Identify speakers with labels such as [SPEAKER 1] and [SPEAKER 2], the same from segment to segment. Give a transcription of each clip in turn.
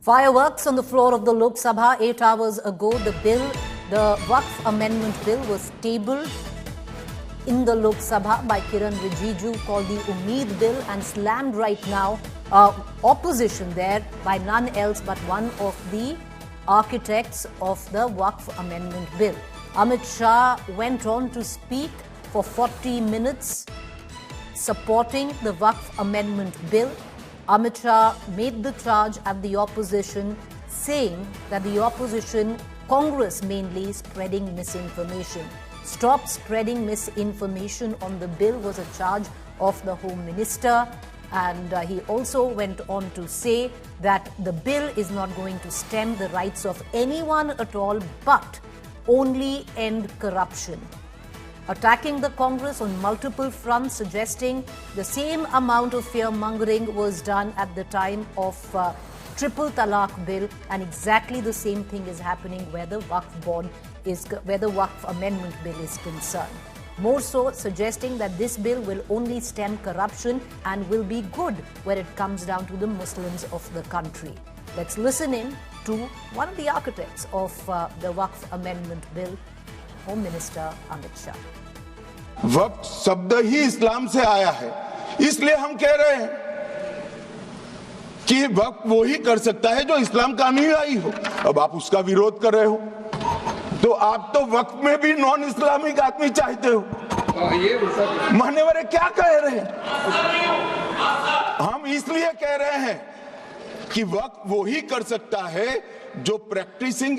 [SPEAKER 1] Fireworks on the floor of the Lok Sabha 8 hours ago. The Waqf Amendment Bill was tabled in the Lok Sabha by Kiran Rijiju, called the Umeed Bill, and slammed right now. Opposition there by none else but one of the architects of the Waqf Amendment Bill. Amit Shah went on to speak for 40 minutes supporting the Waqf Amendment Bill. Amit Shah made the charge at the opposition, saying that the opposition, Congress mainly, spreading misinformation. Stop spreading misinformation on the bill was a charge of the Home Minister. And he also went on to say that the bill is not going to stem the rights of anyone at all, but only end corruption. Attacking the Congress on multiple fronts, suggesting the same amount of fear-mongering was done at the time of Triple Talaq Bill, and exactly the same thing is happening where the Waqf Amendment Bill is concerned. More so, suggesting that this bill will only stem corruption and will be good when it comes down to the Muslims of the country. Let's listen in to one of the architects of the Waqf Amendment Bill, Home Minister Amit Shah.
[SPEAKER 2] वक्त शब्द ही इस्लाम से आया है, इसलिए हम कह रहे हैं कि वक्त वो ही कर सकता है जो इस्लाम का अनुयायी हो। अब आप उसका विरोध कर रहे हो, तो आप तो वक्त में भी नॉन इस्लामिक आदमी चाहते हो। मान्यवर क्या कह रहे हैं? हम इसलिए कह रहे हैं कि वक्त वो ही कर सकता है जो प्रैक्टिसिंग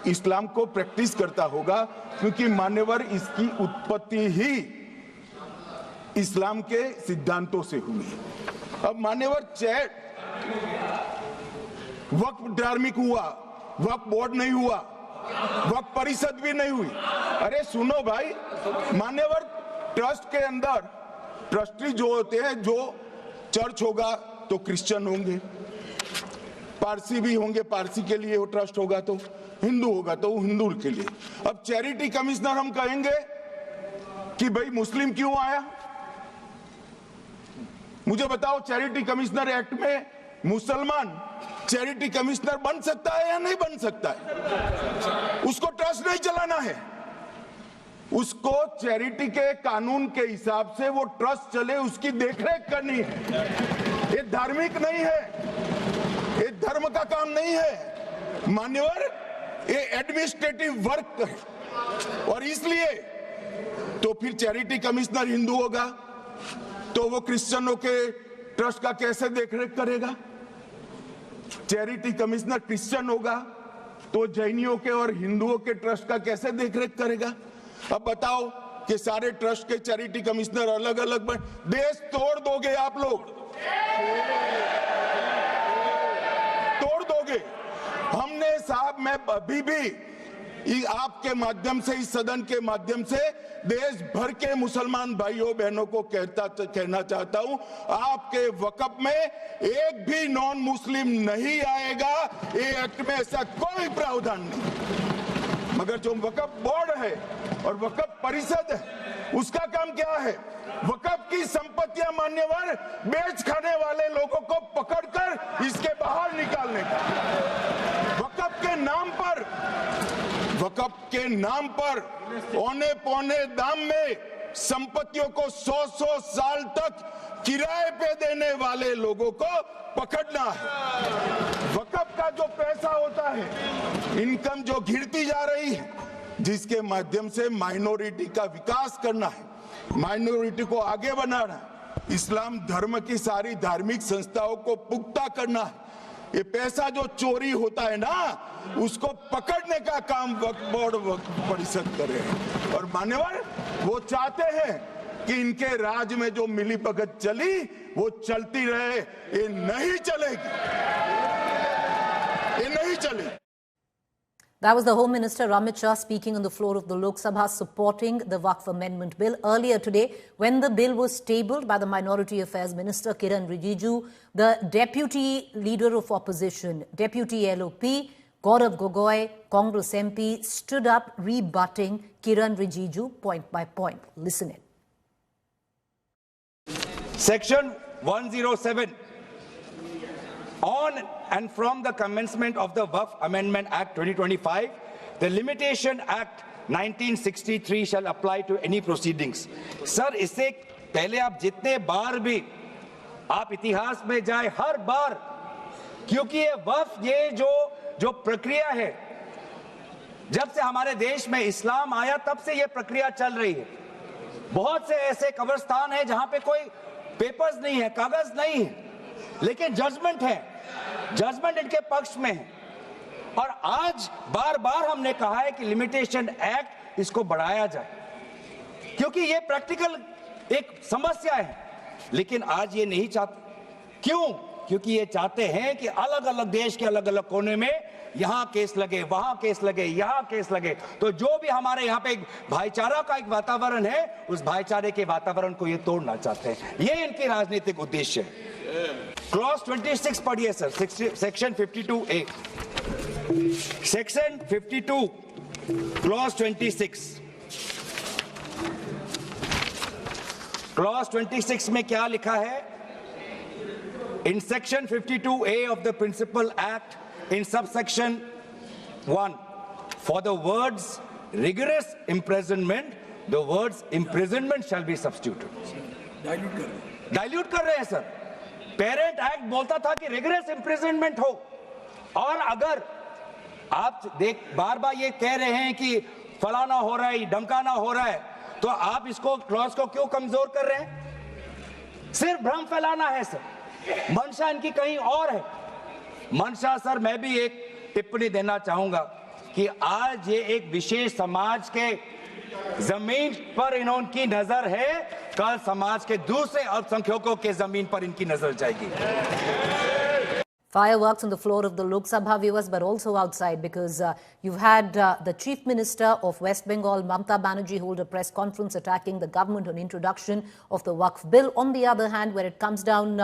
[SPEAKER 2] इस्लाम को प्रैक्टिस करता होगा, क्योंकि मान्यवर इसकी उत्पत्ति ही इस्लाम के सिद्धांतों से हुई। अब मान्यवर वक्त धार्मिक हुआ, वक्त बोर्ड नहीं हुआ, वक्त परिषद भी नहीं हुई। अरे सुनो भाई, मान्यवर ट्रस्ट के अंदर ट्रस्टी जो होते हैं, जो चर्च होगा तो क्रिश्चियन होंगे, पारसी भी होंगे, पारसी के लिए वो ट्रस्ट होगा, तो हिंदू होगा तो हिंदू के लिए। अब चैरिटी कमिश्नर हम कहेंगे कि भाई मुस्लिम क्यों आया? मुझे बताओ, चैरिटी कमिश्नर एक्ट में मुसलमान चैरिटी कमिश्नर बन सकता है या नहीं बन सकता है? उसको ट्रस्ट नहीं चलाना है, उसको चैरिटी के कानून के हिसाब से वो ट्रस्ट चले, उसकी देखरेख करनी है। ये धार्मिक नहीं है, ये धर्म का काम नहीं है मान्यवर, ये एडमिनिस्ट्रेटिव वर्क है। और इसलिए तो फिर चैरिटी कमिश्नर हिंदू होगा तो वो क्रिश्चियनों के ट्रस्ट का कैसे देखरेख करेगा? चैरिटी कमिश्नर क्रिश्चियन होगा तो जैनियों के और हिंदुओं के ट्रस्ट का कैसे देखरेख करेगा? अब बताओ कि सारे ट्रस्ट के चैरिटी कमिश्नर अलग अलग बन, देश तोड़ दोगे आप लोग, तोड़ दोगे। हमने साहब, मैं अभी भी आपके माध्यम से, इस सदन के माध्यम से देश भर के मुसलमान भाइयों बहनों को कहना चाहता हूं, आपके वक़्फ में एक भी नॉन मुस्लिम नहीं आएगा। ये एक्ट में ऐसा कोई प्रावधान नहीं। मगर जो वक़्फ बोर्ड है और वक़्फ परिषद है, उसका काम क्या है? वक़्फ की संपत्तियां मान्यवर बेच खाने वाले लोगों को पकड़कर इसके बाहर निकालने का। वक़्फ के नाम पर औने पौने दाम में संपत्तियों को 100 साल तक किराए पे देने वाले लोगों को पकड़ना है। वक़्फ का जो पैसा होता है, इनकम जो गिरती जा रही है, जिसके माध्यम से माइनॉरिटी का विकास करना है, माइनॉरिटी को आगे बढ़ाना है, इस्लाम धर्म की सारी धार्मिक संस्थाओं को पुख्ता करना है। ये पैसा जो चोरी होता है ना, उसको पकड़ने का काम वक्फ बोर्ड, वक्फ परिषद कर रहे हैं। और मान्यवर वो चाहते हैं कि इनके राज में जो मिलीभगत चली वो चलती रहे। ये नहीं चलेगी, ये नहीं चलेगी।
[SPEAKER 1] That was the Home Minister Amit Shah speaking on the floor of the Lok Sabha, supporting the Waqf Amendment Bill. Earlier today, when the bill was tabled by the Minority Affairs Minister Kiran Rijiju, the Deputy Leader of Opposition, Deputy LOP, Gaurav Gogoi, Congress MP, stood up rebutting Kiran Rijiju point by point. Listen in.
[SPEAKER 3] Section 107 on on and from the commencement of the Waqf Amendment Act 2025, the Limitation Act 1963 shall apply to any proceedings. Sir, इससे पहले आप जितने बार भी आप इतिहास में जाए, हर बार, क्योंकि ये वक्फ, ये जो प्रक्रिया है, जब से हमारे देश में इस्लाम आया तब से ये प्रक्रिया चल रही है। बहुत से ऐसे कब्रिस्तान हैं जहां पे कोई पेपर्स नहीं है, कागज नहीं है, लेकिन जजमेंट है, जजमेंट इनके पक्ष में है। और आज बार बार हमने कहा है कि लिमिटेशन एक्ट इसको बढ़ाया जाए, क्योंकि ये प्रैक्टिकल एक समस्या है। लेकिन आज ये नहीं चाहते। क्यों? क्योंकि ये चाहते हैं कि अलग अलग देश के अलग अलग कोने में यहां केस लगे, वहां केस लगे, यहां केस लगे। तो जो भी हमारे यहां पे भाईचारा का एक वातावरण है, उस भाईचारे के वातावरण को ये तोड़ना चाहते हैं। ये इनके राजनीतिक उद्देश्य है। क्लॉज 26 पढ़िए sir, section 52A, section 52 clause 26। Clause 26 में क्या लिखा है? In section 52A of the Principal Act, in subsection 1, for the words rigorous imprisonment, the words imprisonment shall be substituted. Dilute कर रहे हैं सर। पेरेंट एक्ट बोलता था कि rigorous imprisonment हो, और अगर आप बार बार ये कह रहे हैं कि फलाना हो रहा है, धमकाना हो रहा है, तो आप इसको क्लॉज को क्यों कमजोर कर रहे हैं? सिर्फ भ्रम फैलाना है सर। मंशा इनकी कहीं और है। मंशा सर, मैं भी एक टिप्पणी देना चाहूंगा कि आज ये एक विशेष समाज के जमीन पर इनकी नजर है, कल समाज के दूसरे अल्पसंख्यकों के जमीन पर इनकी नजर जाएगी।
[SPEAKER 1] Fireworks on the floor of the Lok Sabha, viewers, but also outside, because you've had the Chief Minister of West Bengal, Mamata Banerjee, hold a press conference attacking the government on introduction of the Waqf bill. On the other hand, where it comes down,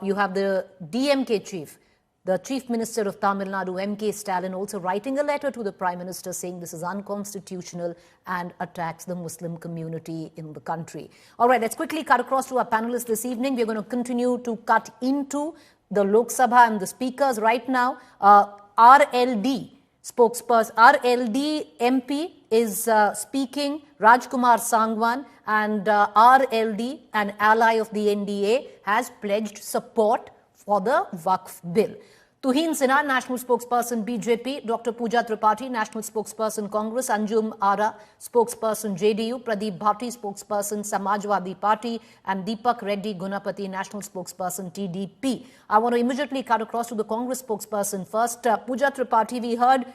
[SPEAKER 1] you have the DMK chief, the Chief Minister of Tamil Nadu, M.K. Stalin, also writing a letter to the Prime Minister saying this is unconstitutional and attacks the Muslim community in the country. All right, let's quickly cut across to our panelists this evening. We're going to continue to cut into the Lok Sabha and the speakers right now. RLD spokesperson, RLD MP is speaking, Rajkumar Sangwan, and RLD, an ally of the NDA, has pledged support for the Waqf bill. Tuhin Sinha, National Spokesperson BJP, Dr. Pooja Tripathi, National Spokesperson Congress, Anjum Ara, Spokesperson JDU, Pradeep Bhatti, Spokesperson Samajwadi Party, and Deepak Reddy Gunapati, National Spokesperson TDP. I want to immediately cut across to the Congress spokesperson first. Pooja Tripathi, we heard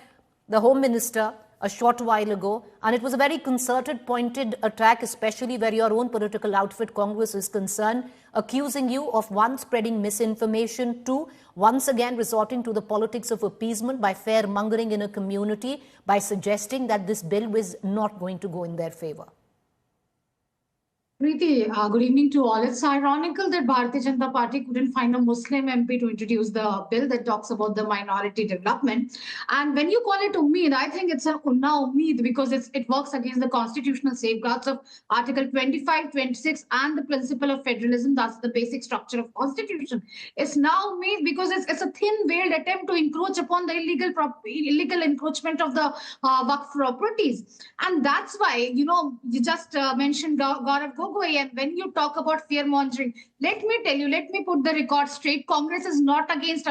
[SPEAKER 1] the Home Minister a short while ago, and it was a very concerted, pointed attack, especially where your own political outfit, Congress, is concerned, accusing you of, one, spreading misinformation, two, once again resorting to the politics of appeasement by fair-mongering in a community by suggesting that this bill was not going to go in their favor.
[SPEAKER 4] Preeti, good evening to all. It's ironical that Bharatiya Janata Party couldn't find a Muslim MP to introduce the bill that talks about the minority development. And when you call it Ummeed, I think it's an Unna Ummeed because it works against the constitutional safeguards of Article 25, 26 and the principle of federalism. That's the basic structure of Constitution. It's now Ummeed because it's a thin-veiled attempt to encroach upon the illegal encroachment of the Waqf properties. And that's why, you just mentioned Gaurav Gogoi. And when you talk about fear-mongering, let me tell you, let me put the record straight. Congress is not against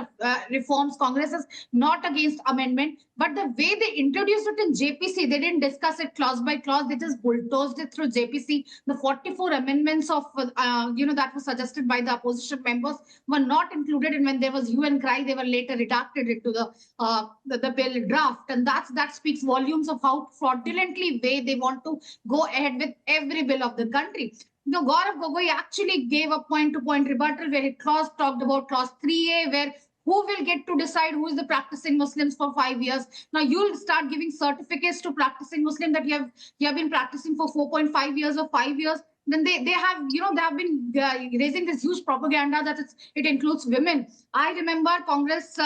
[SPEAKER 4] reforms. Congress is not against amendment. But the way they introduced it in JPC, they didn't discuss it clause by clause. They just bulldozed it through JPC. The 44 amendments of, that was suggested by the opposition members were not included. And when there was hue and cry, they were later redacted into the bill draft. And that speaks volumes of how fraudulently they want to go ahead with every bill of the country. Gaurav Gogoi actually gave a point-to-point rebuttal where he talked about clause 3A, where who will get to decide who is the practicing Muslims for 5 years. Now you'll start giving certificates to practicing Muslim that you have been practicing for 4.5 years or 5 years. Then they have been raising this huge propaganda that it includes women. I remember Congress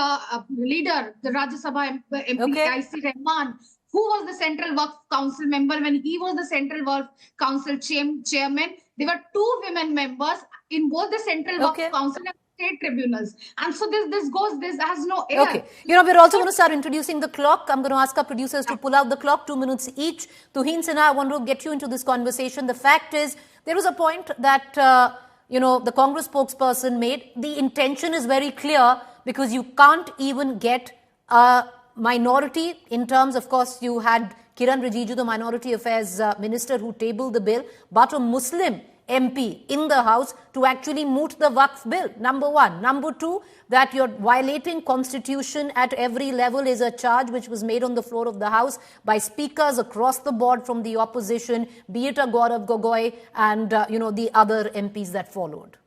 [SPEAKER 4] leader, the Rajya Sabha MP IC Rahman, who was the Central Waqf Council member. When he was the Central Waqf Council chairman, there were 2 women members in both the Central Waqf Council and state tribunals. And so this has no air.
[SPEAKER 1] Okay. We're also going to start introducing the clock. I'm going to ask our producers to pull out the clock, 2 minutes each. Tuhin Sinha, I want to get you into this conversation. The fact is, there was a point that, the Congress spokesperson made. The intention is very clear because you can't even get a minority in terms, of course, you had Kiran Rijiju, the Minority Affairs Minister, who tabled the bill, but a Muslim MP in the House to actually moot the Waqf bill. Number one. Number two, that you're violating constitution at every level is a charge which was made on the floor of the House by speakers across the board from the opposition, be it a Gaurav Gogoi and, the other MPs that followed.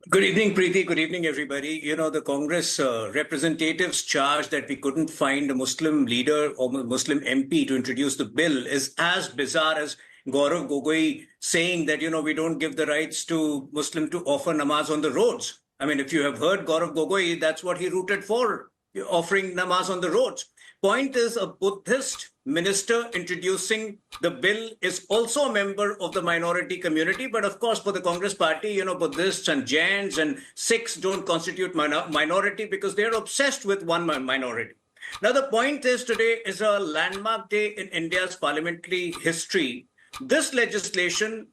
[SPEAKER 5] Good evening, Preeti. Good evening, everybody. The Congress representatives' charge that we couldn't find a Muslim leader or Muslim MP to introduce the bill is as bizarre as Gaurav Gogoi saying that, we don't give the rights to Muslim to offer namaz on the roads. I mean, if you have heard Gaurav Gogoi, that's what he rooted for, offering namaz on the roads. Point is, a Buddhist minister introducing the bill is also a member of the minority community. But of course, for the Congress party, Buddhists and Jains and Sikhs don't constitute minority because they're obsessed with one minority. Now, the point is, today is a landmark day in India's parliamentary history. This legislation,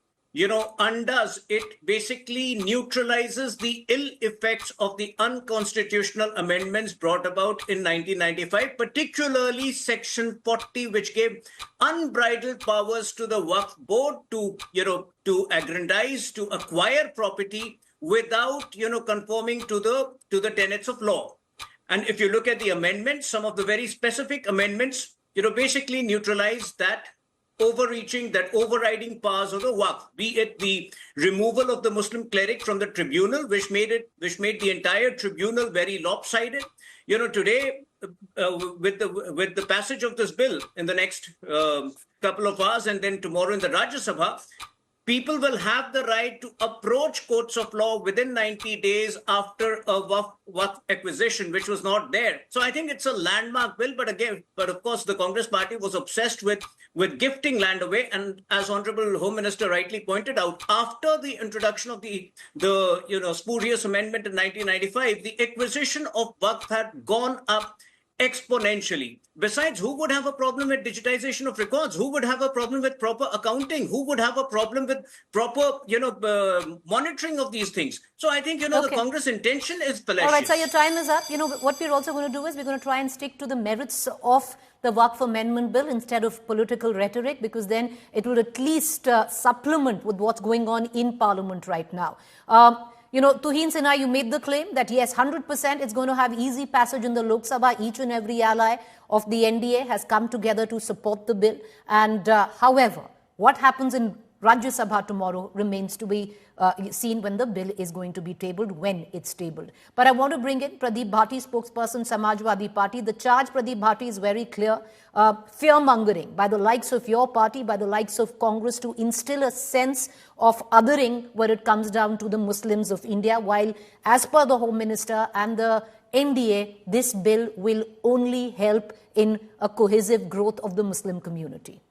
[SPEAKER 5] undoes, it basically neutralizes the ill effects of the unconstitutional amendments brought about in 1995, particularly Section 40, which gave unbridled powers to the Waqf board to aggrandize, to acquire property without, conforming to the tenets of law. And if you look at the amendments, some of the very specific amendments, basically neutralize that overriding powers of the Waqf, be it the removal of the Muslim cleric from the tribunal, which made the entire tribunal very lopsided. Today, with the passage of this bill in the next couple of hours, and then tomorrow in the Rajya Sabha, people will have the right to approach courts of law within 90 days after a Waqf acquisition, which was not there. So I think it's a landmark bill, but of course, the Congress party was obsessed with gifting land away. And as Honorable Home Minister rightly pointed out, after the introduction of the spurious amendment in 1995, the acquisition of Waqf had gone up exponentially. Besides, who would have a problem with digitization of records? Who would have a problem with proper accounting? Who would have a problem with proper, monitoring of these things? So I think, the Congress intention is fallacious.
[SPEAKER 1] All right, so your time is up. What we're also going to do is we're going to try and stick to the merits of the Waqf Amendment Bill instead of political rhetoric, because then it will at least supplement with what's going on in Parliament right now. Tuhin Sinha, you made the claim that yes, 100% it's going to have easy passage in the Lok Sabha. Each and every ally of the NDA has come together to support the bill. And however, what happens in Rajya Sabha tomorrow remains to be seen when the bill is going to be tabled, when it's tabled. But I want to bring in Pradeep Bhati, spokesperson, Samajwadi Party. The charge, Pradeep Bhati, is very clear. Fear-mongering by the likes of your party, by the likes of Congress, to instill a sense of othering when it comes down to the Muslims of India, while as per the Home Minister and the NDA, this bill will only help in a cohesive growth of the Muslim community.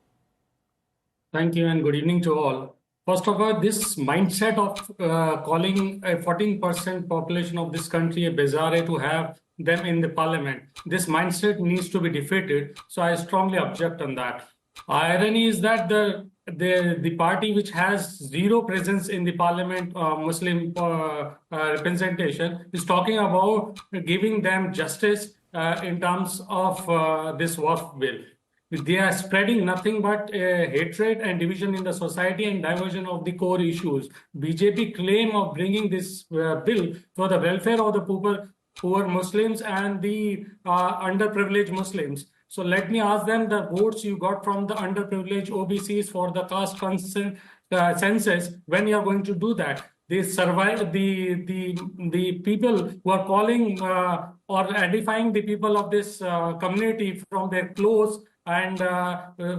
[SPEAKER 6] Thank you and good evening to all. First of all, this mindset of calling a 14% population of this country a bizarre to have them in the parliament, this mindset needs to be defeated. So I strongly object on that. Irony is that the party which has zero presence in the parliament, Muslim representation, is talking about giving them justice in terms of this Waqf bill. They are spreading nothing but hatred and division in the society and diversion of the core issues. BJP claim of bringing this bill for the welfare of the poor Muslims and the underprivileged Muslims. So let me ask them, the votes you got from the underprivileged OBCs for the caste census, when you are going to do that? They survive the people who are calling or edifying the people of this community from their clothes and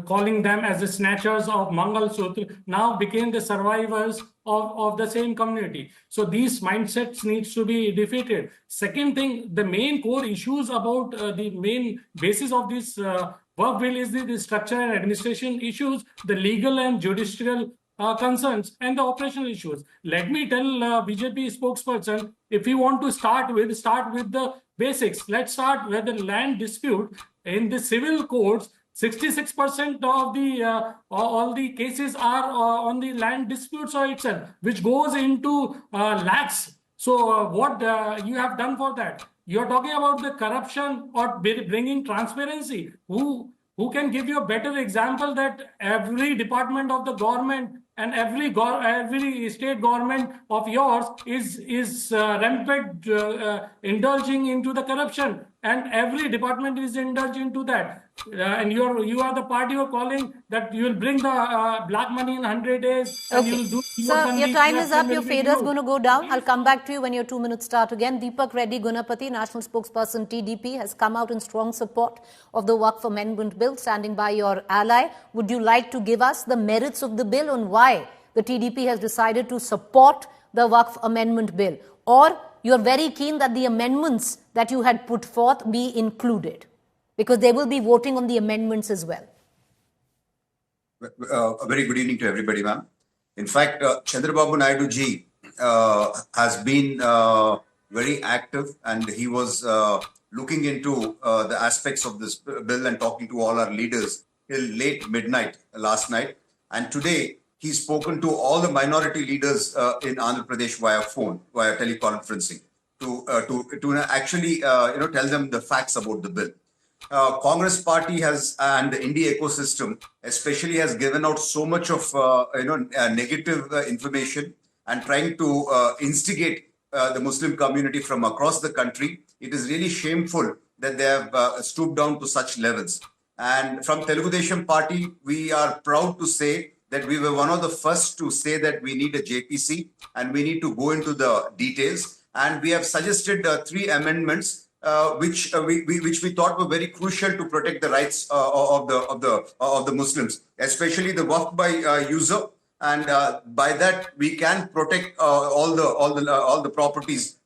[SPEAKER 6] calling them as the snatchers of Mangal Sutra, now became the survivors of the same community. So these mindsets needs to be defeated. Second thing, the main core issues about the main basis of this Waqf bill is the structure and administration issues, the legal and judicial concerns and the operational issues. Let me tell BJP spokesperson, if you want to start with the basics. Let's start with the land dispute in the civil courts. 66% of the all the cases are on the land disputes itself, which goes into lakhs. So what you have done for that? You are talking about the corruption or bringing transparency. Who can give you a better example that every department of the government and every state government of yours is rampant indulging into the corruption, and every department is indulging into that. And you are the party who are calling that you will bring the black money in 100 days. And you will do.
[SPEAKER 1] Sir, your time is up. Your fader is going to go down. I'll come back to you when your 2 minutes start again. Deepak Reddy Gunapati, National Spokesperson TDP, has come out in strong support of the Waqf Amendment Bill, standing by your ally. Would you like to give us the merits of the bill on why the TDP has decided to support the Waqf Amendment Bill? Or you're very keen that the amendments that you had put forth be included? Because they will be voting on the amendments as well.
[SPEAKER 7] A very good evening to everybody, ma'am. In fact, Chandrababu Naidu ji has been very active, and he was looking into the aspects of this bill and talking to all our leaders till late midnight last night. And today, he's spoken to all the minority leaders in Andhra Pradesh via phone, via teleconferencing, to actually tell them the facts about the bill. Congress party has, and the India ecosystem especially, has given out so much of negative information and trying to instigate the Muslim community from across the country. It is really shameful that they have stooped down to such levels. And from Telugu Desam party, we are proud to say that we were one of the first to say that we need a JPC and we need to go into the details. And we have suggested 3 amendments which we thought were very crucial to protect the rights of the Muslims, especially the Waqf by user, and by that we can protect all the properties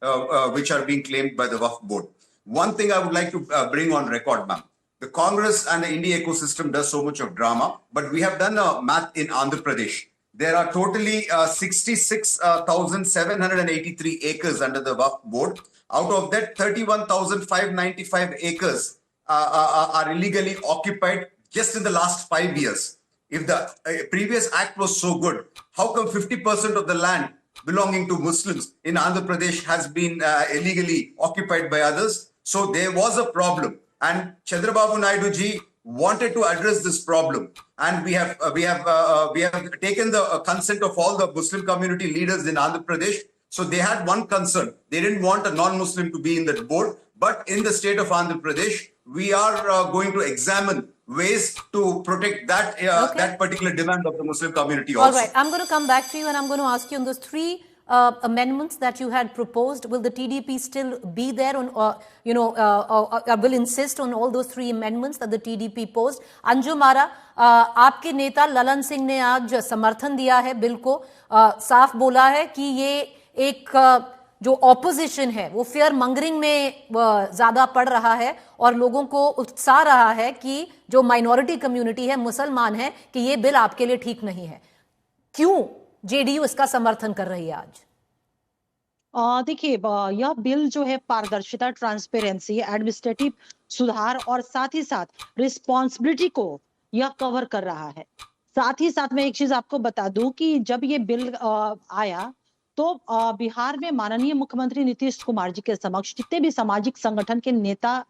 [SPEAKER 7] which are being claimed by the Waqf board. One thing I would like to bring on record, ma'am. The Congress and the India ecosystem does so much of drama, but we have done a math in Andhra Pradesh. There are totally 66,783 acres under the Waqf board. Out of that, 31,595 acres are illegally occupied just in the last 5 years. If the previous act was so good, how come 50% of the land belonging to Muslims in Andhra Pradesh has been illegally occupied by others? So there was a problem, and Chandrababu Naidu ji wanted to address this problem, and we have taken the consent of all the Muslim community leaders in Andhra Pradesh. So they had one concern. They didn't want a non-Muslim to be in that board. But in the state of Andhra Pradesh, we are going to examine ways to protect that that particular demand of the Muslim community also.
[SPEAKER 1] All right. I'm going to come back to you, and I'm going to ask you on those 3 amendments that you had proposed. Will the TDP still be there on, will insist on all those 3 amendments that the TDP posed? Anjum Ara, आपके नेता ललन सिंह ने आज समर्थन दिया है bill को, साफ बोला है कि ये एक जो ऑपोजिशन है वो फेयर मंगरिंग में ज्यादा पड़ रहा है और लोगों को उत्साह रहा है कि जो माइनॉरिटी कम्युनिटी है, मुसलमान है, कि ये बिल आपके लिए ठीक नहीं है. क्यों जेडीयू इसका समर्थन कर रही है आज?
[SPEAKER 8] देखिए, यह बिल जो है पारदर्शिता, ट्रांसपेरेंसी, एडमिनिस्ट्रेटिव सुधार और साथ ही साथ रिस्पॉन्सिबिलिटी को यह कवर कर रहा है. साथ ही साथ मैं एक चीज आपको बता दूं कि जब ये बिल आया तो बिहार में माननीय मुख्यमंत्री नीतीश कुमार जी के समक्ष जितने भी सामाजिक संगठन के नेता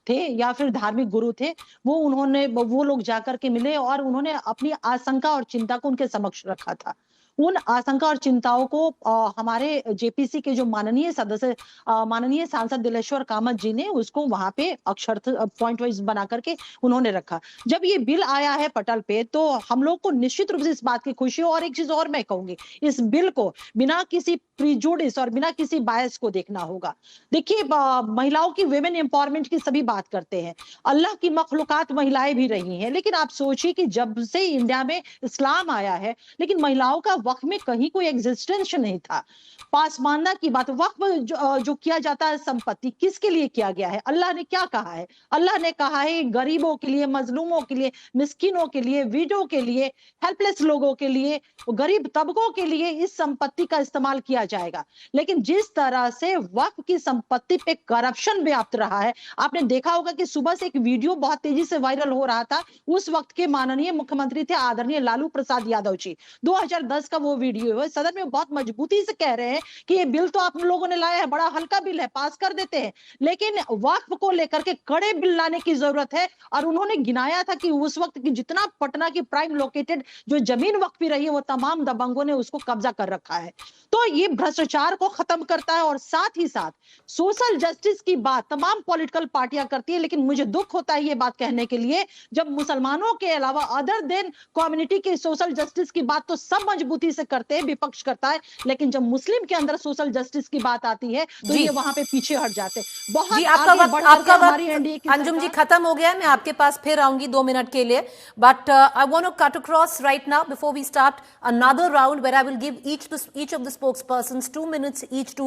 [SPEAKER 8] थे या फिर धार्मिक गुरु थे, वो लोग जाकर के मिले और उन्होंने अपनी आशंका और चिंता को उनके समक्ष रखा था. उन आशंका और चिंताओं को हमारे जेपीसी के जो माननीय सदस्य, माननीय सांसद दिलेश्वर कामत जी ने उसको वहां पे अक्षर पॉइंट वाइज बना करके उन्होंने रखा. जब ये बिल आया है पटल पे तो हम लोग को निश्चित रूप से इस बात की खुशी हो. और एक चीज और मैं कहूंगी, इस बिल को बिना किसी प्रीजुडिस और बिना किसी बायस को देखना होगा. देखिए, महिलाओं की वुमेन एम्पावरमेंट की सभी बात करते हैं, अल्लाह की मखलूकात महिलाएं भी रही हैं, लेकिन आप सोचिए कि जब से इंडिया में इस्लाम आया है लेकिन महिलाओं का वक्फ में कहीं कोई एग्जिस्टेंस नहीं था। पासमानदा की बात, वक्फ जो किया जाता है संपत्ति किसके लिए किया गया है? अल्लाह ने क्या कहा है? अल्लाह ने कहा है गरीबों के लिए, मजलूमों के लिए, मिस्किनों के लिए, विडो के लिए, हेल्पलेस लोगों के लिए, गरीब तबकों के लिए इस संपत्ति का इस्तेमाल किया जाएगा। लेकिन जिस तरह से वक्फ की संपत्ति पे करप्शन व्याप्त रहा है, आपने देखा होगा कि सुबह से एक वीडियो बहुत तेजी से वायरल हो रहा था। उस वक्त के माननीय मुख्यमंत्री थे आदरणीय लालू प्रसाद यादव जी, 2010 का वो वीडियो है। सदन में बहुत मजबूती से कह रहे हैं कि ये बिल तो आप लोगों ने लाया है, बड़ा हल्का बिल है, पास कर देते हैं, लेकिन वक्फ को लेकर के कड़े बिल लाने की जरूरत है। और उन्होंने गिनाया था कि उस वक्त की जितना पटना की प्राइम लोकेटेड जो जमीन वक्फी रही है वो तमाम दबंगों ने उसको कब्जा कर रखा है। तो ये भ्रष्टाचार को खत्म करता है और साथ ही साथ सोशल जस्टिस की बात तमाम पॉलिटिकल पार्टियां करती है। लेकिन मुझे दुख होता है ये बात कहने के लिए, जब मुसलमानों के अलावा अदर देन कम्युनिटी के सोशल जस्टिस की बात तो सब मजबूती से करते हैं, विपक्ष करता है, लेकिन जब मुस्लिम के अंदर सोशल जस्टिस की बात आती है तो ये वहां पे पीछे हट जाते हैं। बहुत
[SPEAKER 1] जी, आपका वक्त अंजुम जी खत्म हो गया है। मैं आपके पास फिर आऊंगी 2 मिनट के लिए, but I want to cut across right now before we start another round where I will give each of the spokespersons 2 minutes each to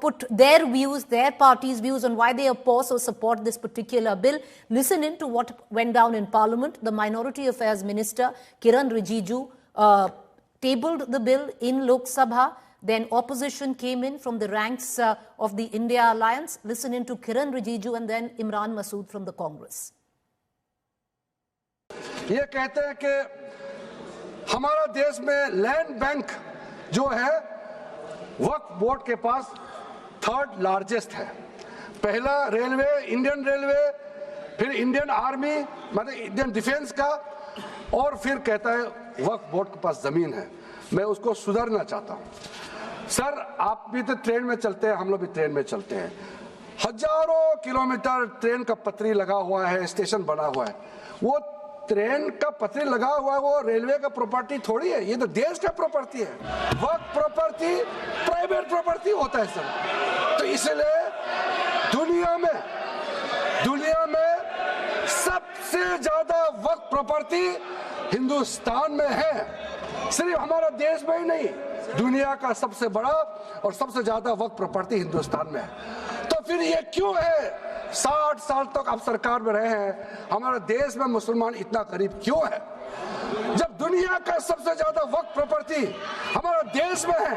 [SPEAKER 1] put their views, their party's views on why they oppose or support this particular bill. Listen in to what went down in Parliament. The Minority Affairs Minister Kiran Rijiju tabled the bill in Lok Sabha. Then opposition came in from the ranks of the India Alliance. Listen in to Kiran Rijiju and then Imran Masood from the Congress.
[SPEAKER 9] ये कहते हैं कि हमारा देश में land bank जो है वक्फ board के पास 3rd लार्जेस्ट है। पहला रेलवे, इंडियन रेलवे, फिर इंडियन आर्मी मतलब इंडियन डिफेंस का, और फिर कहता है वक्फ बोर्ड के पास जमीन है। मैं उसको सुधारना चाहता हूं। सर, आप भी तो ट्रेन में चलते हैं, हम लोग भी ट्रेन में चलते हैं। हजारों किलोमीटर ट्रेन का पटरी लगा हुआ है, स्टेशन बना हुआ है। वो ट्रेन का पटरी लगा हुआ है, वो रेलवे का प्रॉपर्टी थोड़ी है, ये तो देश का प्रॉपर्टी है। वक्फ प्रॉपर्टी प्राइवेट प्रॉपर्टी होता है सर। तो इसलिए दुनिया में सबसे ज्यादा वक्फ प्रॉपर्टी हिंदुस्तान में है। सिर्फ हमारा देश में ही नहीं, दुनिया का सबसे बड़ा और सबसे ज्यादा वक्फ प्रॉपर्टी हिंदुस्तान में है। तो फिर ये क्यों है 60 साल तक आप सरकार में रहे हैं, हमारे देश में मुसलमान इतना गरीब क्यों है? जब दुनिया का सबसे ज्यादा वक्फ प्रॉपर्टी हमारा देश में है,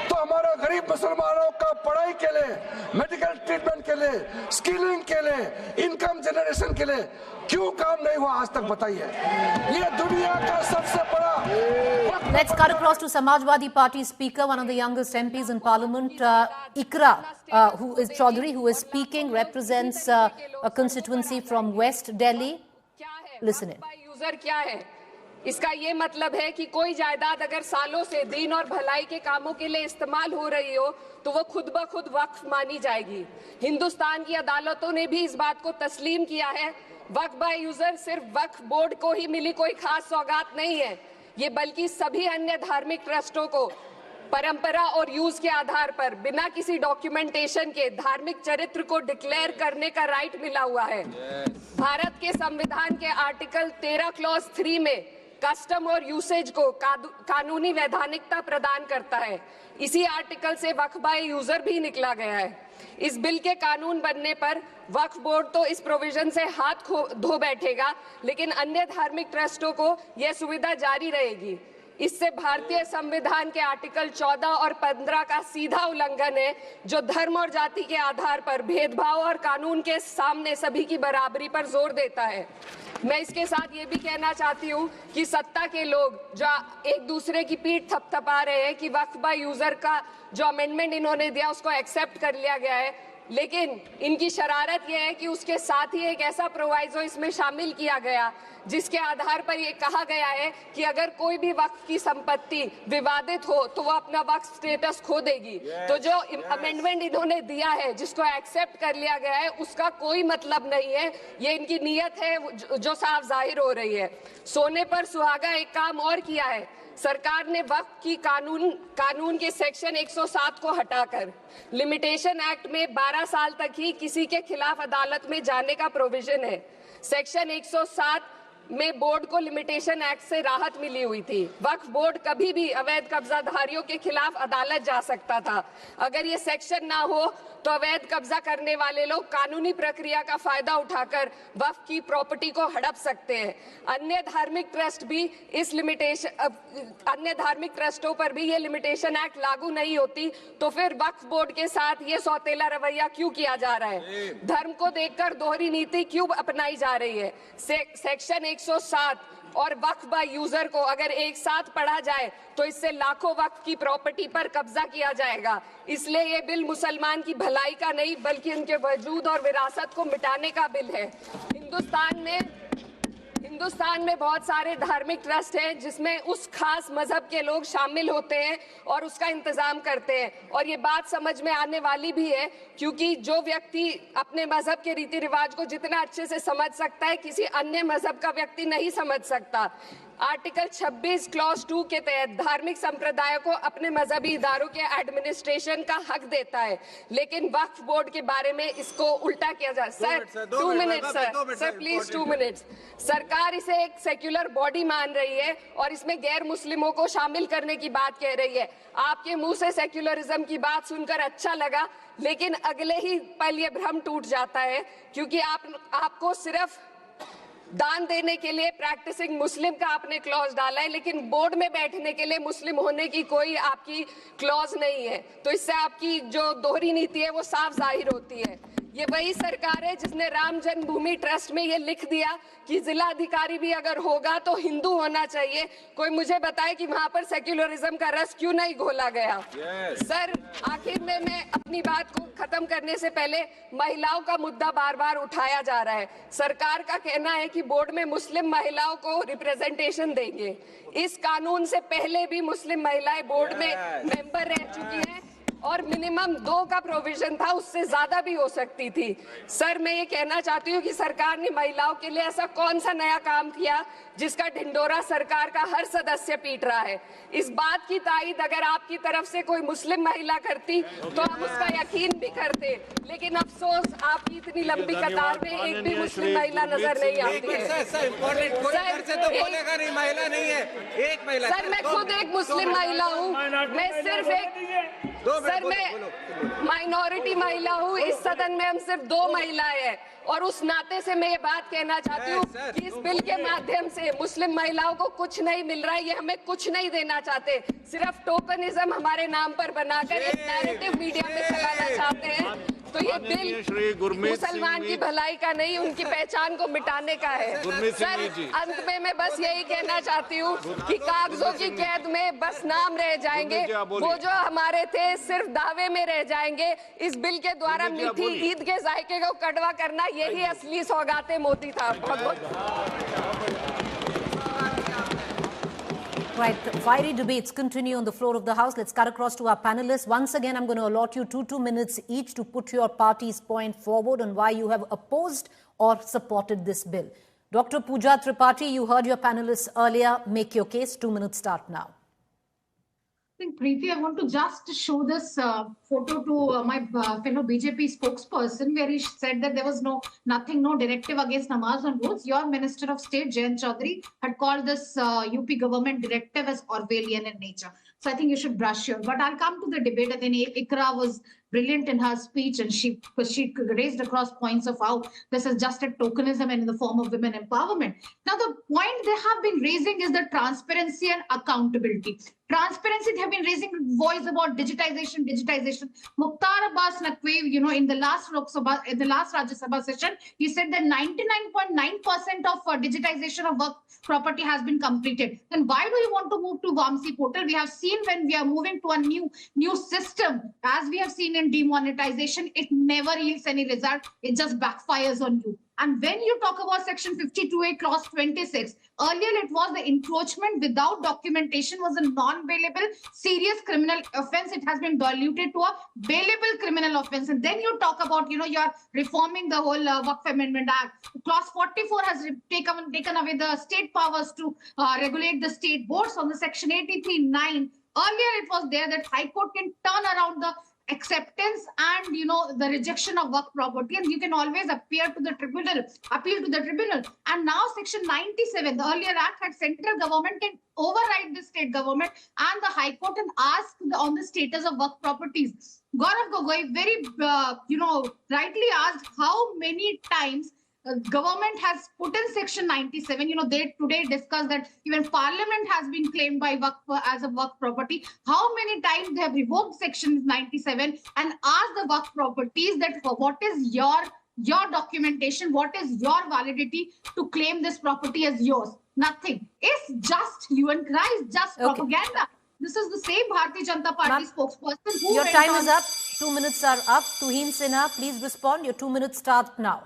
[SPEAKER 9] तो हमारा गरीब मुसलमानों का पढ़ाई के लिए, मेडिकल ट्रीटमेंट के लिए, स्किलिंग के लिए, इनकम जनरेशन के लिए क्यों काम नहीं हुआ आज तक? बताइए। ये दुनिया का सबसे बड़ा।
[SPEAKER 1] Let's cut across to Samajwadi Party Speaker, one of the youngest MPs in Parliament, Ikra, who is Chaudhary, who is speaking, represents a constituency from West Delhi. Listen in.
[SPEAKER 10] User क्या है? इसका ये मतलब है कि कोई जायदाद अगर सालों से दीन और भलाई के कामों के लिए इस्तेमाल हो रही हो तो वो खुद ब खुद वक्फ मानी जाएगी। हिंदुस्तान की अदालतों ने भी इस बात को तस्लीम किया है। वक्फ बाय यूजर सिर्फ वक्फ बोर्ड को ही मिली कोई खास सौगात नहीं है, ये बल्कि सभी अन्य धार्मिक ट्रस्टों को परंपरा और यूज के आधार पर बिना किसी डॉक्यूमेंटेशन के धार्मिक चरित्र को डिक्लेयर करने का राइट मिला हुआ है। भारत के संविधान के आर्टिकल 13 क्लॉज 3 में कस्टम और यूसेज को कानूनी वैधानिकता प्रदान करता है। इसी आर्टिकल से वक्फ बाय यूजर भी निकला गया है। इस बिल के कानून बनने पर वक्फ बोर्ड तो इस प्रोविजन से हाथ धो बैठेगा, लेकिन अन्य धार्मिक ट्रस्टों को यह सुविधा जारी रहेगी। इससे भारतीय संविधान के आर्टिकल 14 और 15 का सीधा उल्लंघन है, जो धर्म और जाति के आधार पर भेदभाव और कानून के सामने सभी की बराबरी पर जोर देता है। मैं इसके साथ ये भी कहना चाहती हूँ कि सत्ता के लोग जो एक दूसरे की पीठ थपथपा रहे हैं कि वक्फ बाय यूजर का जो अमेंडमेंट इन्होंने दिया उसको एक्सेप्ट कर लिया गया है, लेकिन इनकी शरारत यह है कि उसके साथ ही एक ऐसा प्रोवाइजो इसमें शामिल किया गया जिसके आधार पर यह कहा गया है कि अगर कोई भी वक्फ की संपत्ति विवादित हो तो वो अपना वक्फ स्टेटस खो देगी। तो जो अमेंडमेंट इन्होंने दिया है, जिसको एक्सेप्ट कर लिया गया है, उसका कोई मतलब नहीं है। ये इनकी नीयत है जो साफ जाहिर हो रही है। सोने पर सुहागा एक काम और किया है। सरकार ने वक्फ की कानून के सेक्शन 107 को हटाकर लिमिटेशन एक्ट में 12 साल तक ही किसी के खिलाफ अदालत में जाने का प्रोविजन है। सेक्शन 107 में बोर्ड को लिमिटेशन एक्ट से राहत मिली हुई थी। वक्फ बोर्ड कभी भी अवैध कब्जाधारियों के खिलाफ अदालत जा सकता था। अगर ये सेक्शन ना हो तो अवैध कब्जा करने वाले लोग कानूनी प्रक्रिया का फायदा उठाकर वक्फ की प्रॉपर्टी को हड़प सकते हैं। अन्य धार्मिक ट्रस्टों पर भी ये लिमिटेशन एक्ट लागू नहीं होती, तो फिर वक्फ बोर्ड के साथ ये सौतेला रवैया क्यों किया जा रहा है? धर्म को देखकर दोहरी नीति क्यों अपनाई जा रही है? सेक्शन 107 और वक्फ बाय यूजर को अगर एक साथ पढ़ा जाए तो इससे लाखों वक्फ की प्रॉपर्टी पर कब्जा किया जाएगा। इसलिए ये बिल मुसलमान की भलाई का नहीं बल्कि उनके वजूद और विरासत को मिटाने का बिल है। हिंदुस्तान में बहुत सारे धार्मिक ट्रस्ट हैं जिसमें उस खास मजहब के लोग शामिल होते हैं और उसका इंतजाम करते हैं, और ये बात समझ में आने वाली भी है क्योंकि जो व्यक्ति अपने मजहब के रीति रिवाज को जितना अच्छे से समझ सकता है किसी अन्य मजहब का व्यक्ति नहीं समझ सकता। आर्टिकल 26 क्लॉज 2 के तहत धार्मिक संप्रदाय को अपने मजहबी इदारों के एडमिनिस्ट्रेशन का हक देता है, लेकिन वक्फ बोर्ड के बारे में इसको उल्टा किया जा रहा है। Sir 2 minutes sir please 2 minutes. सरकार इसे एक सेक्युलर बॉडी मान रही है और इसमें गैर मुस्लिमों को शामिल करने की बात कह रही है। आपके मुंह से सेक्युलरिज्म की बात सुनकर अच्छा लगा, लेकिन अगले ही पल ये भ्रम टूट जाता है क्योंकि आपको सिर्फ दान देने के लिए प्रैक्टिसिंग मुस्लिम का आपने क्लॉज डाला है, लेकिन बोर्ड में बैठने के लिए मुस्लिम होने की कोई आपकी क्लॉज नहीं है। तो इससे आपकी जो दोहरी नीति है वो साफ जाहिर होती है। ये वही सरकार है जिसने राम जन्मभूमि ट्रस्ट में ये लिख दिया कि जिला अधिकारी भी अगर होगा तो हिंदू होना चाहिए। कोई मुझे बताए कि वहां पर सेक्युलरिज्म का रस क्यों नहीं घोला गया? सर आखिर में मैं अपनी बात को खत्म करने से पहले महिलाओं का मुद्दा बार बार उठाया जा रहा है। सरकार का कहना है कि बोर्ड में मुस्लिम महिलाओं को रिप्रेजेंटेशन देंगे। इस कानून से पहले भी मुस्लिम महिलाएं बोर्ड में मेंबर रह चुकी हैं और मिनिमम 2 का प्रोविजन था, उससे ज्यादा भी हो सकती थी। सर मैं ये कहना चाहती हूँ कि सरकार ने महिलाओं के लिए ऐसा कौन सा नया काम किया जिसका ढिंडोरा सरकार का हर सदस्य पीट रहा है? इस बात की तायीद अगर आपकी तरफ से कोई मुस्लिम महिला करती तो हम उसका यकीन भी करते, लेकिन अफसोस आपकी इतनी लंबी कतार में एक भी मुस्लिम महिला नजर नहीं आती है। सर मैं खुद एक मुस्लिम महिला हूँ, मैं सिर्फ सर मैं माइनॉरिटी महिला हूँ। इस सदन में हम सिर्फ 2 महिलाएं हैं और उस नाते से मैं ये बात कहना चाहती हूँ कि इस बिल के माध्यम से मुस्लिम महिलाओं को कुछ नहीं मिल रहा है। ये हमें कुछ नहीं देना चाहते, सिर्फ टोकनिज्म हमारे नाम पर बनाकर एक नैरेटिव मीडिया में चलाना चाहते हैं। तो ये बिल मुसलमान की भलाई का नहीं, उनकी पहचान को मिटाने का है। सर अंत में मैं बस यही कहना चाहती हूँ कि कागजों की कैद में बस नाम रह जाएंगे, वो जो हमारे थे सिर्फ दावे में रह जाएंगे। इस बिल के द्वारा मीठी ईद के जायके को कड़वा करना यही असली सौगाते मोदी था। बहुत बहुत
[SPEAKER 1] Right, fiery debates continue on the floor of the House. Let's cut across to our panelists. Once again, I'm going to allot you 2 minutes each to put your party's point forward on why you have opposed or supported this bill. Dr. Pooja Tripathi, you heard your panelists earlier. Make your case. 2 minutes start now.
[SPEAKER 4] I think, Preeti, I want to just show this photo to my fellow BJP spokesperson, where he said that there was no directive against namaz on roads. Your Minister of State, Jayant Chaudhary, had called this UP government directive as Orwellian in nature. So I think you should brush your. But I'll come to the debate. I think Ikra was brilliant in her speech, and she raised across points of how this is just a tokenism and in the form of women empowerment. Now, the point they have been raising is the transparency and accountability. Transparency, they have been raising voice about digitization. Mukhtar Abbas Naqvi, in the last Rajya Sabha session, he said that 99.9% of digitization of work property has been completed. Then why do you want to move to Vamsi portal? We have seen when we are moving to a new system, as we have seen in demonetization, it never yields any result. It just backfires on you. And when you talk about Section 52A, Clause 26, earlier it was the encroachment without documentation was a non-bailable serious criminal offense. It has been diluted to a bailable criminal offense. And then you talk about, you're reforming the whole Waqf Amendment Act. Clause 44 has taken away the state powers to regulate the state boards. On the Section 83(9), earlier it was there that High Court can turn around the acceptance and the rejection of work property, and you can always appeal to the tribunal. And now Section 97, the earlier act, had central government can override the state government and the High Court and ask on the status of work properties. Gaurav Gogoi very rightly asked how many times government has put in Section 97. They today discussed that even Parliament has been claimed by as a work property. How many times they have revoked Section 97 and asked the work properties that what is your documentation, what is your validity to claim this property as yours? Nothing. It's just hue and cry, it's just propaganda. This is the same Bharatiya Janata Party spokesperson who
[SPEAKER 1] Your time is up. 2 minutes are up. Tuhin Sinha, please respond. Your 2 minutes start now.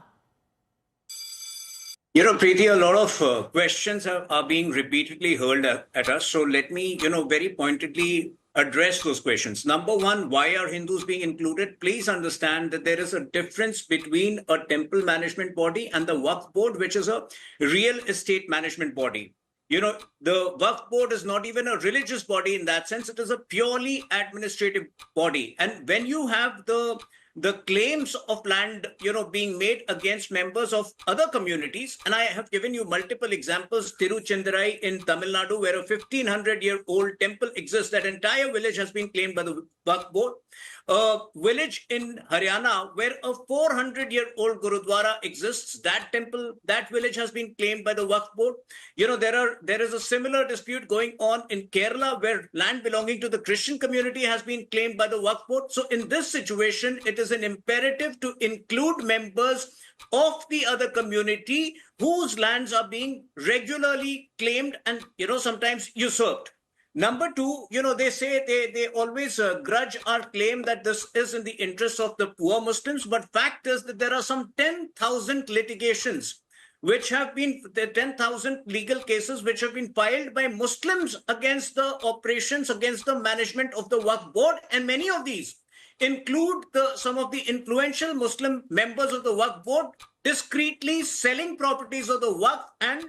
[SPEAKER 5] Preeti, a lot of questions are being repeatedly hurled at us. So let me, very pointedly address those questions. Number one, why are Hindus being included? Please understand that there is a difference between a temple management body and the Waqf Board, which is a real estate management body. The Waqf Board is not even a religious body in that sense. It is a purely administrative body. And when you have the claims of land, being made against members of other communities, and I have given you multiple examples. Tiruchendurai in Tamil Nadu, where a 1500-year-old temple exists, that entire village has been claimed by the Waqf Board. A village in Haryana where a 400-year-old Gurudwara exists, that village has been claimed by the Waqf Board. There is a similar dispute going on in Kerala where land belonging to the Christian community has been claimed by the Waqf Board. So in this situation, it is an imperative to include members of the other community whose lands are being regularly claimed and, sometimes usurped. Number two, they say they always grudge our claim that this is in the interest of the poor Muslims. But fact is that there are some 10,000 litigations which have been, the 10,000 legal cases which have been filed by Muslims against the operations, against the management of the Waqf Board. And many of these include some of the influential Muslim members of the Waqf Board discreetly selling properties of the Waqf and,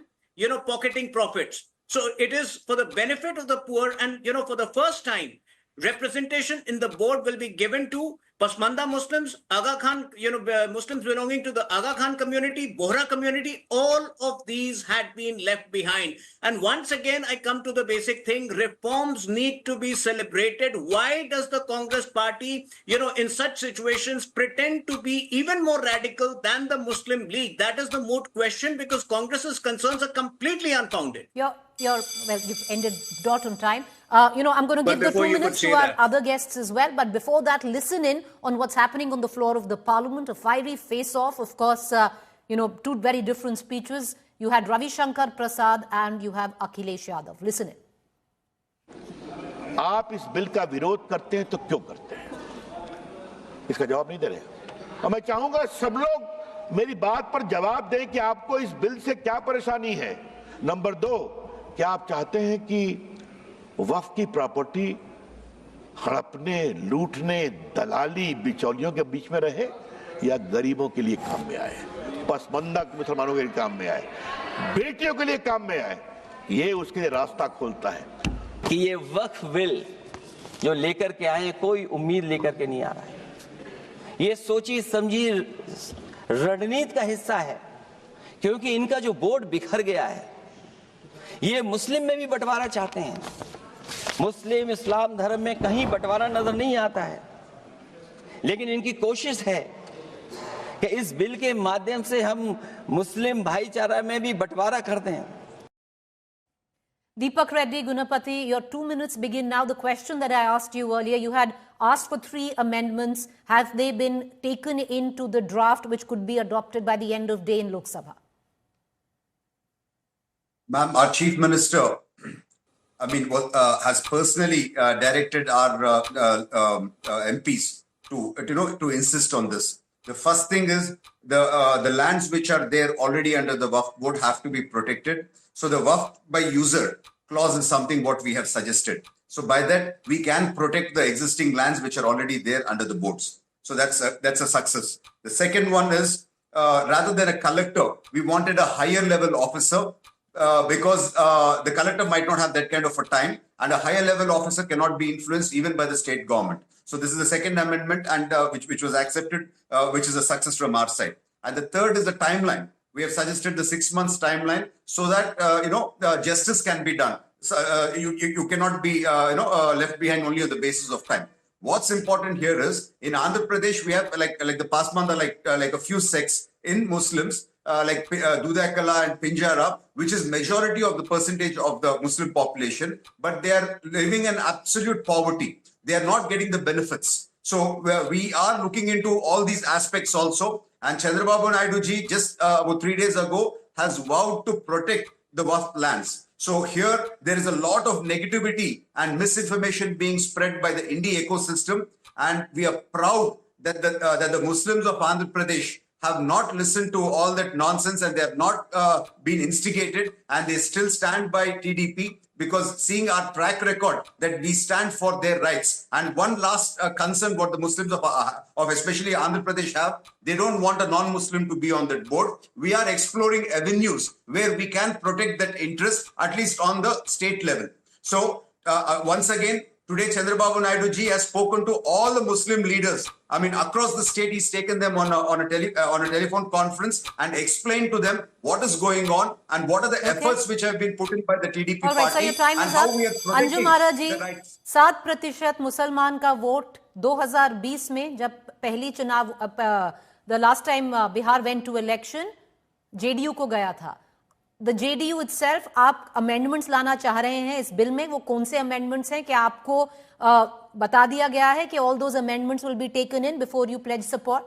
[SPEAKER 5] pocketing profits. So it is for the benefit of the poor, and for the first time, representation in the board will be given to Pasmanda Muslims, Aga Khan, Muslims belonging to the Aga Khan community, Bohra community. All of these had been left behind. And once again, I come to the basic thing: reforms need to be celebrated. Why does the Congress party, in such situations, pretend to be even more radical than the Muslim League? That is the moot question, because Congress's concerns are completely unfounded.
[SPEAKER 1] Well, you've ended dot on time. I'm going to give the 2 minutes to our other guests as well. But before that, listen in on what's happening on the floor of the Parliament. A fiery face-off, of course, two very different speeches. You had Ravi Shankar Prasad and you have Akhilesh Yadav. Listen in.
[SPEAKER 2] आप इस bill का विरोध करते हैं तो क्यों करते हैं? इसका जवाब नहीं दे रहे। और मैं चाहूंगा सब लोग मेरी बात पर जवाब दें कि आपको इस बिल से क्या परेशानी है। नंबर 2, क्या आप चाहते हैं कि वक्फ की प्रॉपर्टी हड़पने, लूटने, दलाली, बिचौलियों के बीच में रहे या गरीबों के लिए काम में आए, पसमंदा मुसलमानों के लिए काम में आए, बेटियों के लिए काम में आए? ये उसके लिए रास्ता खोलता है
[SPEAKER 11] कि ये वक्फ बिल जो लेकर के आए कोई उम्मीद लेकर के नहीं आ रहा है। ये सोची समझी रणनीति का हिस्सा है, क्योंकि इनका जो बोर्ड बिखर गया है, ये मुस्लिम में भी बंटवारा चाहते हैं। मुस्लिम इस्लाम धर्म में कहीं बंटवारा नजर नहीं आता है, लेकिन इनकी कोशिश है कि इस बिल के माध्यम से हम मुस्लिम भाईचारा में भी बंटवारा करते हैं।
[SPEAKER 1] Deepak Reddy, Gunapati, your 2 minutes begin now. The question that I asked you earlier, you had asked for 3 amendments. Have they been taken into the draft which could be adopted by the end of day in Lok Sabha?
[SPEAKER 7] Ma'am, our Chief Minister, has personally directed our MPs to insist on this. The first thing is the lands which are there already under the Waqf Board have to be protected. So the Waqf by user clause is something what we have suggested. So by that, we can protect the existing lands which are already there under the boards. So that's a success. The second one is, rather than a collector, we wanted a higher level officer, because the collector might not have that kind of a time, and a higher level officer cannot be influenced even by the state government. So this is the second amendment, and which was accepted, which is a success from our side. And the third is the timeline. We have suggested the 6 months timeline so that justice can be done. So, you cannot be left behind only on the basis of time. What's important here is in Andhra Pradesh we have like the past month like a few sects in Muslims like Dudakala and Pinjara, which is majority of the percentage of the Muslim population, but they are living in absolute poverty. They are not getting the benefits. So we are looking into all these aspects also. And Chandrababu Naidu ji just about 3 days ago has vowed to protect the Waqf lands. So here there is a lot of negativity and misinformation being spread by the Indie ecosystem, and we are proud that the Muslims of Andhra Pradesh have not listened to all that nonsense, and they have not been instigated, and they still stand by TDP because seeing our track record that we stand for their rights. And one last concern what the Muslims of especially Andhra Pradesh have, they don't want a non-Muslim to be on that board. We are exploring avenues where we can protect that interest, at least on the state level. So once again, today Chandrababu Naidu ji has spoken to all the Muslim leaders. I mean, across the state, he's taken them on a telephone conference and explained to them what is going on and what are the efforts which have been put in by the TDP
[SPEAKER 1] All right,
[SPEAKER 7] party,
[SPEAKER 1] so your time
[SPEAKER 7] and
[SPEAKER 1] is
[SPEAKER 7] how
[SPEAKER 1] up.
[SPEAKER 7] we are protecting
[SPEAKER 1] Anjum Ara ji,
[SPEAKER 7] the rights.
[SPEAKER 1] 7% मुसलमान का vote 2020 में जब पहली चुनाव the last time Bihar went to election, JDU को गया था. The JDU itself, आप amendments लाना चाह रहे हैं इस बिल में, वो कौन से amendments हैं? क्या आपको बता दिया गया है कि all those amendments will be taken in before you pledge support?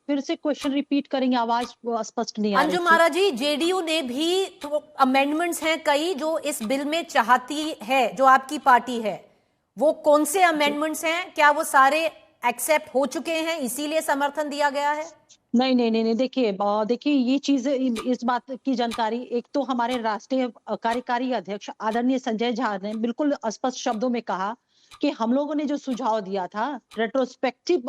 [SPEAKER 8] फिर से क्वेश्चन रिपीट करेंगे, आवाज स्पष्ट नहीं आ रही
[SPEAKER 1] अंजुम आरा जी, जेडीयू ने भी तो अमेंडमेंट्स हैं कई जो इस बिल में चाहती है, जो आपकी पार्टी है, वो कौन से अमेंडमेंट्स हैं? क्या वो सारे एक्सेप्ट हो चुके हैं इसीलिए समर्थन दिया गया है?
[SPEAKER 8] नहीं, देखिए ये चीज, इस बात की जानकारी एक तो हमारे राष्ट्रीय कार्यकारी अध्यक्ष आदरणीय संजय झा ने बिल्कुल स्पष्ट शब्दों में कहा कि हम लोगों ने जो सुझाव दिया था रेट्रोस्पेक्टिव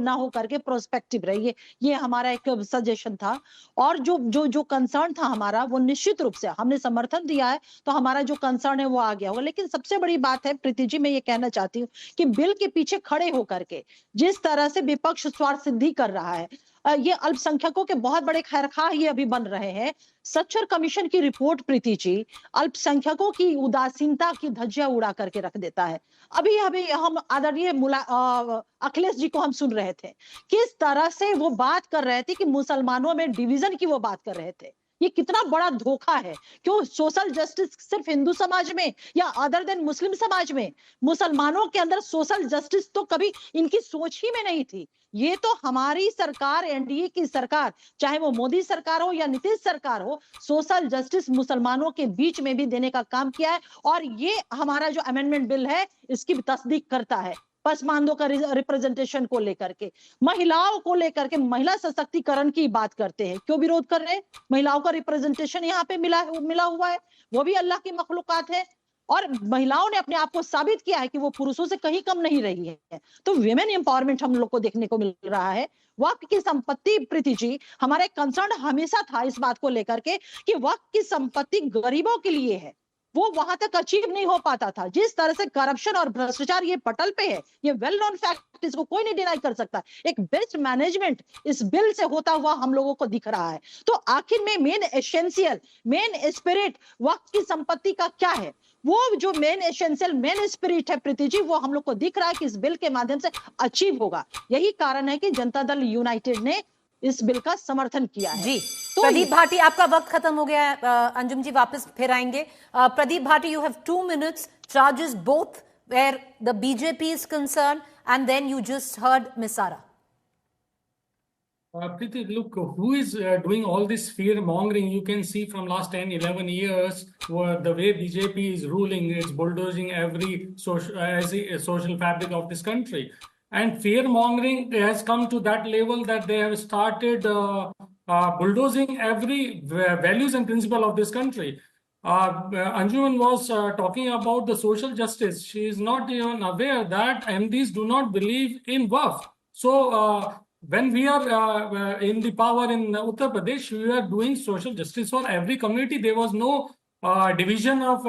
[SPEAKER 8] ना हो करके प्रोस्पेक्टिव रहिए, ये हमारा एक सजेशन था। और जो कंसर्न था हमारा, वो निश्चित रूप से हमने समर्थन दिया है, तो हमारा जो कंसर्न है वो आ गया होगा। लेकिन सबसे बड़ी बात है प्रीति जी, मैं ये कहना चाहती हूँ कि बिल के पीछे खड़े होकर के जिस तरह से विपक्ष स्वार्थ सिद्धि कर रहा है, ये अल्पसंख्यकों के बहुत बड़े खैरखा ये अभी बन रहे हैं। सच्चर कमीशन की रिपोर्ट प्रीति जी अल्पसंख्यकों की उदासीनता की धज्जियां उड़ा करके रख देता है। अभी हम आदरणीय अखिलेश जी को हम सुन रहे थे, किस तरह से वो बात कर रहे थे कि मुसलमानों में डिवीजन की वो बात कर रहे थे। ये कितना बड़ा धोखा है। क्यों सोशल जस्टिस सिर्फ हिंदू समाज में या अदर देन मुस्लिम समाज में? मुसलमानों के अंदर सोशल जस्टिस तो कभी इनकी सोच ही में नहीं थी। ये तो हमारी सरकार, एनडीए की सरकार, चाहे वो मोदी सरकार हो या नीतीश सरकार हो, सोशल जस्टिस मुसलमानों के बीच में भी देने का काम किया है। और ये हमारा जो अमेंडमेंट बिल है इसकी तस्दीक करता है। पसमानदों का रिप्रेजेंटेशन को लेकर के, महिलाओं को लेकर के, महिला सशक्तिकरण की बात करते हैं, क्यों विरोध कर रहे हैं? महिलाओं का रिप्रेजेंटेशन यहाँ पे मिला हुआ है, वो भी अल्लाह की मखलूकात है और महिलाओं ने अपने आप को साबित किया है कि वो पुरुषों से कहीं कम नहीं रही है। तो विमेन एम्पावरमेंट हम लोग को देखने को मिल रहा है। वक्फ की संपत्ति प्रीति जी, हमारा कंसर्न हमेशा था इस बात को लेकर के कि वक्फ की संपत्ति गरीबों के लिए है, वो वहां तक अचीव नहीं हो पाता था। जिस तरह से करप्शन और भ्रष्टाचार ये पटल पे है, ये वेल नोन फैक्ट, इसको कोई नहीं डिनाई कर सकता। एक बेस्ट मैनेजमेंट इस बिल से होता हुआ हम लोगों को दिख रहा है। तो आखिर में मेन एसेंशियल, मेन स्पिरिट वक्त की संपत्ति का क्या है? वो जो मेन एसेंशियल, मेन स्पिरिट है प्रीति जी, वो हम लोग को दिख रहा है कि इस बिल के माध्यम से अचीव होगा। यही कारण है कि जनता दल यूनाइटेड ने इस बिल का समर्थन किया है।
[SPEAKER 1] जी तो प्रदीप भाटी, आपका वक्त खत्म हो गया है। अंजुम जी वापस फिर आएंगे। Pradeep Bhati, you have 2 minutes, charges both where the BJP is concerned and then you just heard Ms. Sara.
[SPEAKER 6] Preeti, look, who is doing all this fear mongering? You can see from last 10-11 years the way BJP is ruling, it's bulldozing every social fabric of this country. And fear mongering has come to that level that they have started bulldozing every values and principle of this country. Anjuman was talking about the social justice. She is not even aware that MDs do not believe in Waqf. So when we are in the power in Uttar Pradesh, we are doing social justice for every community. There was no division of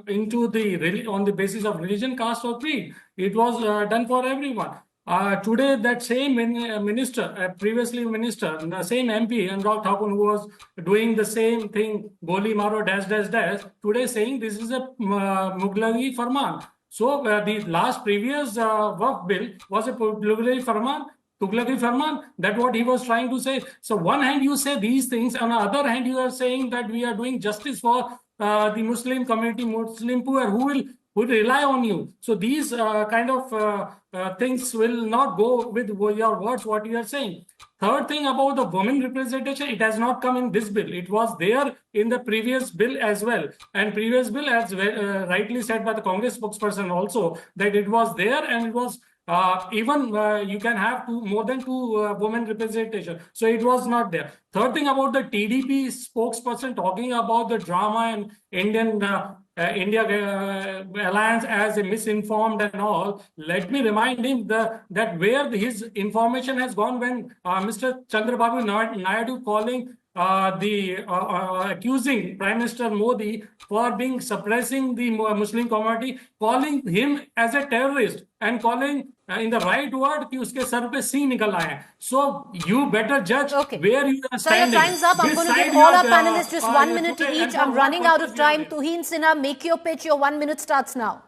[SPEAKER 6] into the on the basis of religion, caste, or creed. It was done for everyone. Today, that same minister, previously minister, the same MP, Anurag Thakur, who was doing the same thing, Goli Maro dash dash dash, today saying this is a Mughlagi Farman. So the last previous Waqf bill was a Mughlagi Farman. That's what he was trying to say. So one hand you say these things, on the other hand you are saying that we are doing justice for the Muslim community, Muslim poor, who will rely on you. So these kind of things will not go with your words, what you are saying. Third thing about the women representation, it has not come in this bill. It was there in the previous bill as well. And previous bill, as rightly said by the Congress spokesperson also, that it was there and it was even you can have more than two women representation. So it was not there. Third thing about the TDP spokesperson talking about the drama and India alliance as a misinformed and all. Let me remind him that where his information has gone when Mr. Chandrababu Naidu calling accusing Prime Minister Modi for suppressing the Muslim community, calling him as a terrorist and calling in the right word कि उसके sir पे सी निकल आए. So you better judge where you are standing.
[SPEAKER 1] So your time's up. I'm going to give all our panelists just 1 minute each. I'm running out of time. Tuhin Sinha, make your pitch. Your 1 minute starts now.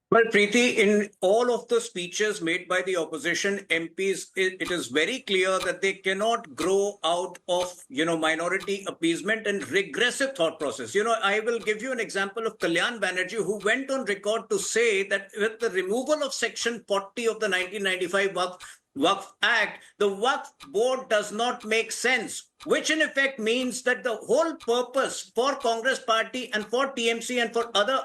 [SPEAKER 5] Well, Preeti, in all of the speeches made by the opposition MPs, it is very clear that they cannot grow out of, minority appeasement and regressive thought process. I will give you an example of Kalyan Banerjee, who went on record to say that with the removal of Section 40 of the 1995 Waqf Act, the Waqf Board does not make sense, which in effect means that the whole purpose for Congress Party and for TMC and for other,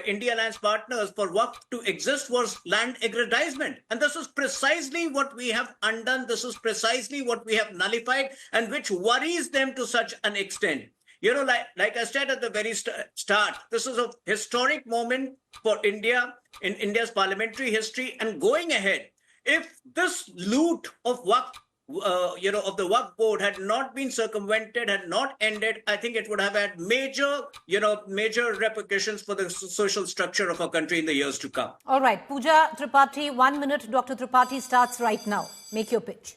[SPEAKER 5] India Alliance partners for Waqf to exist was land aggrandizement. And this is precisely what we have undone. This is precisely what we have nullified, and which worries them to such an extent. Like I said at the very start, this is a historic moment for India in India's parliamentary history, and going ahead, if this loot of Waqf, of the Waqf Board had not been circumvented, had not ended, I think it would have had major repercussions for the social structure of our country in the years to come.
[SPEAKER 1] All right, Pooja Tripathi, 1 minute. Dr. Tripathi starts right now. Make your pitch.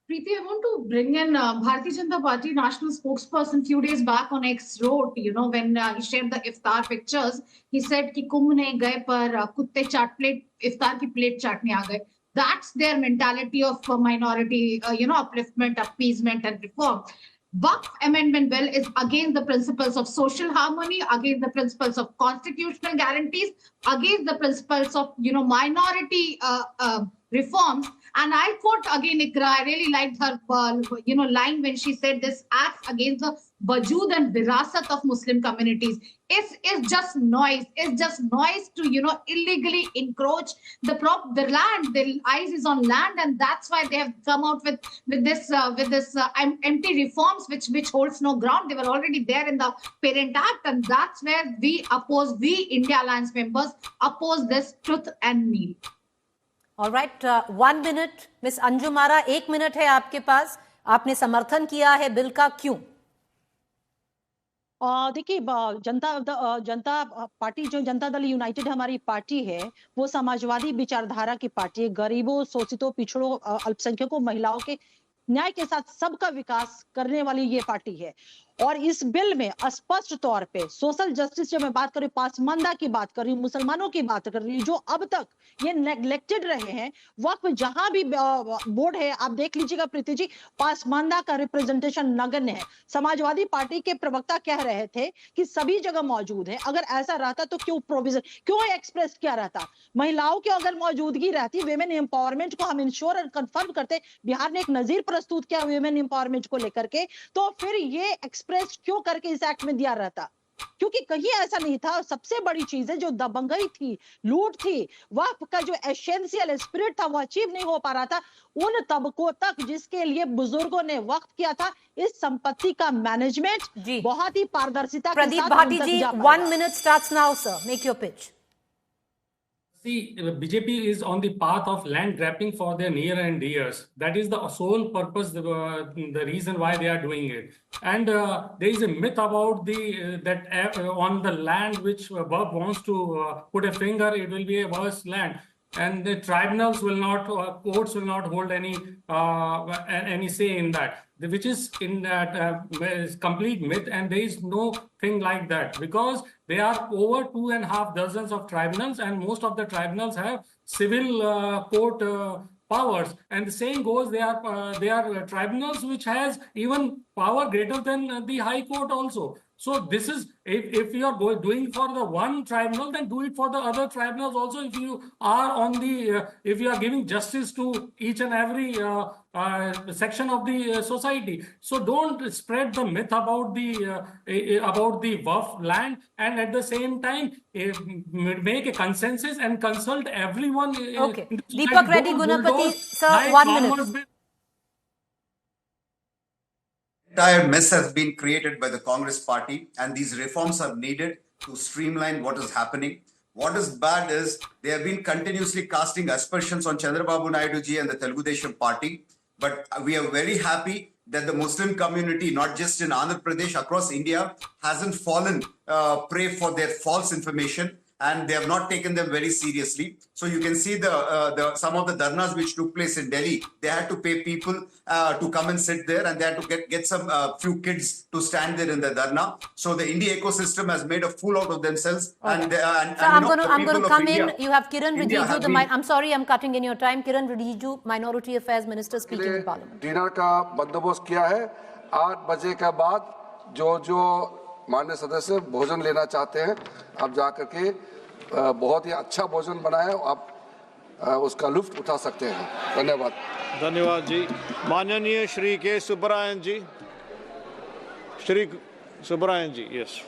[SPEAKER 4] Preeti, I want to bring in Bharatiya Janata Party national spokesperson few days back on X wrote, when he shared the iftar pictures, he said कि कुंभ नहीं गए पर कुत्ते चाट plate iftar की plate चाटने आ गए. That's their mentality of minority, upliftment, appeasement, and reform. Waqf Amendment Bill is against the principles of social harmony, against the principles of constitutional guarantees, against the principles of, minority reforms. And I quote again Ikra, I really liked her, line when she said this acts against the Bajood and Virasat of Muslim communities. It's just noise. It's just noise to, illegally encroach the land. The eyes is on land, and that's why they have come out with this empty reforms, which holds no ground. They were already there in the Parent Act, and that's where we India Alliance members oppose this tooth and nail.
[SPEAKER 1] All right, 1 minute, Miss Anjum Ara, 1 minute है आपके पास. आपने समर्थन किया है bill का, क्यों?
[SPEAKER 8] देखिए, जनता party जो जनता दल यूनाइटेड हमारी पार्टी है, वो समाजवादी विचारधारा की पार्टी है. गरीबों, शोषितों, पिछड़ों, अल्पसंख्यकों, महिलाओं के न्याय के साथ सबका विकास करने वाली ये पार्टी है. और इस बिल में स्पष्ट तौर पे सोशल जस्टिस, जब मैं बात कर रही हूँ, पासमानदा की बात कर रही हूँ, मुसलमानों की बात कर रही हूँ, जो अब तक ये नेग्लेक्टेड रहे हैं. वक्फ जहां भी बोर्ड है, आप देख लीजिएगा प्रीति जी, पासमानदा का रिप्रेजेंटेशन नगण्य है. समाजवादी पार्टी के प्रवक्ता कह रहे थे कि सभी जगह मौजूद है. अगर ऐसा रहता तो क्यों प्रोविजन, क्यों एक्सप्रेस किया रहता? महिलाओं की अगर मौजूदगी रहती, विमेन एम्पावरमेंट को हम इंश्योर और कंफर्म करते. बिहार ने एक नजीर प्रस्तुत किया विमेन एम्पावरमेंट को लेकर के, तो फिर ये क्यों करके इस एक्ट में दिया रहता? क्योंकि कहीं ऐसा नहीं था. और सबसे बड़ी चीज है, जो दबंगई थी, लूट थी, वक्फ का जो एसेंशियल स्पिरिट था, वो अचीव नहीं हो पा रहा था उन तबकों तक जिसके लिए बुजुर्गों ने वक्त किया था. इस संपत्ति का मैनेजमेंट बहुत ही पारदर्शिता के साथ.
[SPEAKER 1] प्रदीप भाटी जी, 1 minute starts now, sir. Make your pitch.
[SPEAKER 6] See, BJP is on the path of land grabbing for their near and dears. That is the sole purpose, the reason why they are doing it. And there is a myth about that on the land which Waqf wants to put a finger, it will be a worse land. And the tribunals will not, courts will not hold any say in that, which is in that is complete myth, and there is no thing like that, because there are over 2.5 dozens of tribunals, and most of the tribunals have civil court powers. And the same goes, they are tribunals which has even power greater than the High Court also. So this is, if you are doing for the one tribunal, then do it for the other tribunals also. If you are on the, if you are giving justice to each and every section of the society, so don't spread the myth about the Waqf land, and at the same time make a consensus and consult everyone.
[SPEAKER 1] Okay, Deepak Reddy Gunapati, sir, 1 minute.
[SPEAKER 7] Entire mess has been created by the Congress party, and these reforms are needed to streamline what is happening. What is bad is they have been continuously casting aspersions on Chandrababu Naidu ji and the Telugu Desam party. But we are very happy that the Muslim community, not just in Andhra Pradesh, across India, hasn't fallen prey for their false information, and they have not taken them very seriously. So you can see some of the dharnas which took place in Delhi. They had to pay people to come and sit there, and they had to get some few kids to stand there in the dharna. So the India ecosystem has made a fool out of themselves. Okay.
[SPEAKER 1] So I'm going to come in. You have Kiran Rijiju. I'm sorry, I'm cutting in your time. Kiran Rijiju, Minority Affairs Minister, speaking in Parliament.
[SPEAKER 9] Dinner का बंदोबस्त किया है. 8 बजे के बाद जो माननीय सदस्य भोजन लेना चाहते हैं, आप जाकर के बहुत ही अच्छा भोजन बना है, आप उसका लुत्फ उठा सकते हैं. धन्यवाद.
[SPEAKER 12] धन्यवाद जी. माननीय श्री के सुब्रायन जी. श्री सुब्रायन जी, यस.